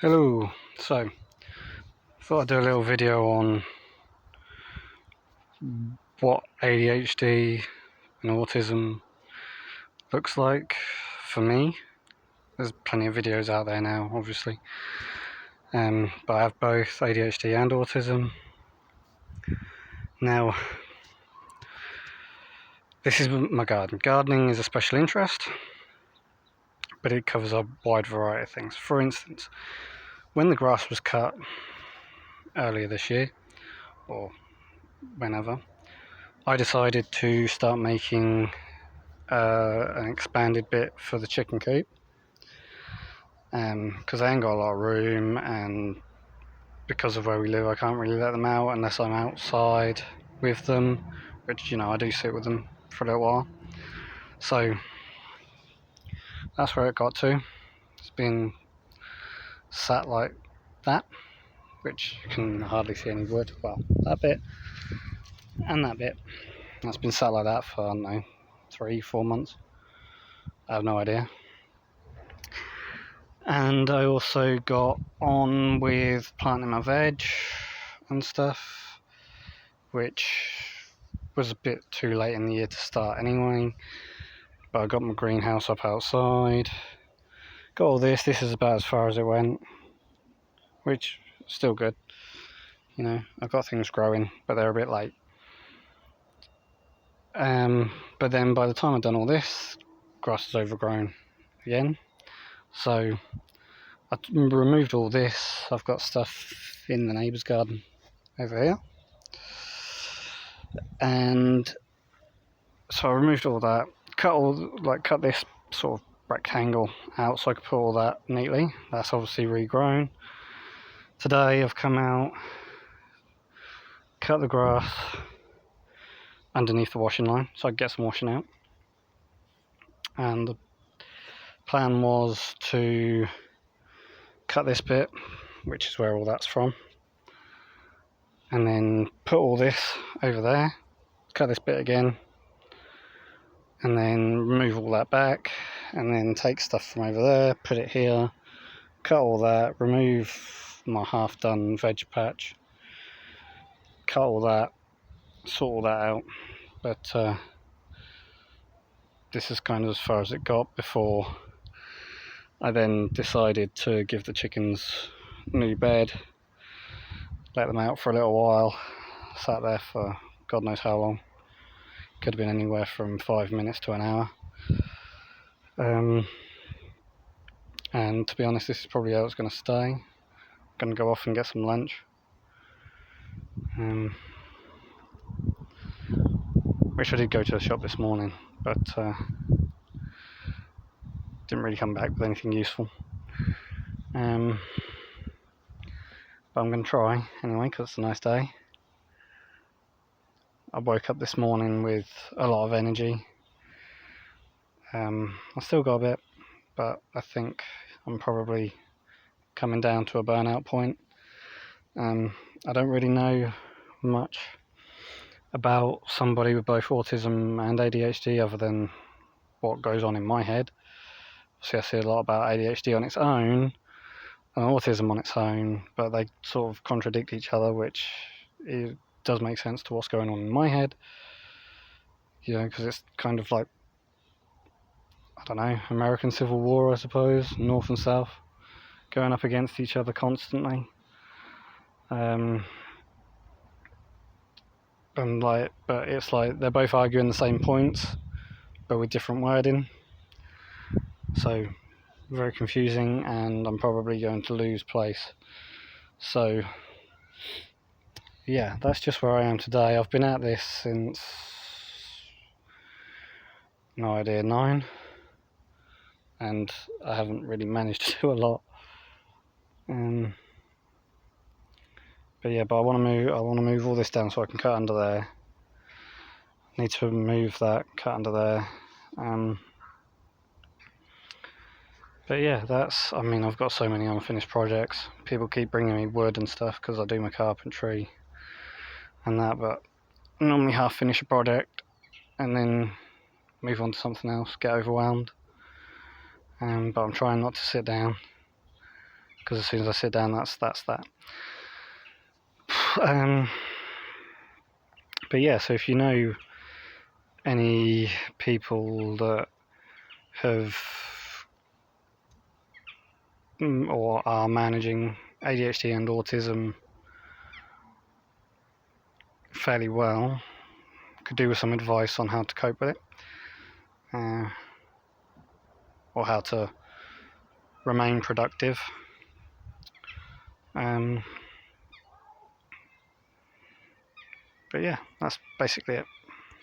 Hello, so thought I'd do a little video on what ADHD and autism looks like for me. There's plenty of videos out there now, obviously, but I have both ADHD and autism. Now, this is my garden. Gardening is a special interest, but it covers a wide variety of things. For instance, when the grass was cut earlier this year, or whenever, I decided to start making an expanded bit for the chicken coop, because I ain't got a lot of room, and because of where we live I can't really let them out unless I'm outside with them, which I do sit with them for a little while. So that's where it got to. It's been sat like that, which you can hardly see any wood. Well, that bit and that bit, that's been sat like that for, I don't know, 3-4 months. I have no idea. And I also got on with planting my veg and stuff, which was a bit too late in the year to start anyway. But I got my greenhouse up outside. Got all this. This is about as far as it went, which is still good. I've got things growing, but they're a bit late. But then by the time I've done all this, grass is overgrown again. So I removed all this. I've got stuff in the neighbour's garden over here, and so I removed all that, cut this sort of rectangle out so I could put all that neatly. That's obviously regrown. Today I've come out, cut the grass underneath the washing line so I could get some washing out, and the plan was to cut this bit, which is where all that's from, and then put all this over there, cut this bit again, and then remove all that back, and then take stuff from over there, put it here, cut all that, remove my half done veg patch, cut all that, sort all that out. But this is kind of as far as it got before I then decided to give the chickens a new bed, let them out for a little while. Sat there for God knows how long. Could have been anywhere from 5 minutes to an hour. And to be honest, this is probably how it's going to stay. I'm going to go off and get some lunch. Wish I did go to the shop this morning, but didn't really come back with anything useful. But I'm going to try anyway, because it's a nice day. I woke up this morning with a lot of energy. I still got a bit, but I think I'm probably coming down to a burnout point. I don't really know much about somebody with both autism and ADHD other than what goes on in my head. See, I see a lot about ADHD on its own and autism on its own, but they sort of contradict each other, which it does make sense to what's going on in my head, because it's kind of like, I don't know, American Civil War, I suppose, North and South going up against each other constantly. But it's like they're both arguing the same points, but with different wording. So very confusing, and I'm probably going to lose place. So yeah, that's just where I am today. I've been at this since, no idea, 9, and I haven't really managed to do a lot. But I want to move all this down so I can cut under there. Need to move that, cut under there. But yeah, I've got so many unfinished projects. People keep bringing me wood and stuff because I do my carpentry and that, but I normally half finish a project and then move on to something else, get overwhelmed. But I'm trying not to sit down. because as soon as I sit down, that's that. But yeah, so if you know any people that have or are managing ADHD and autism fairly well, could do with some advice on how to cope with it, or how to remain productive. But yeah, that's basically it.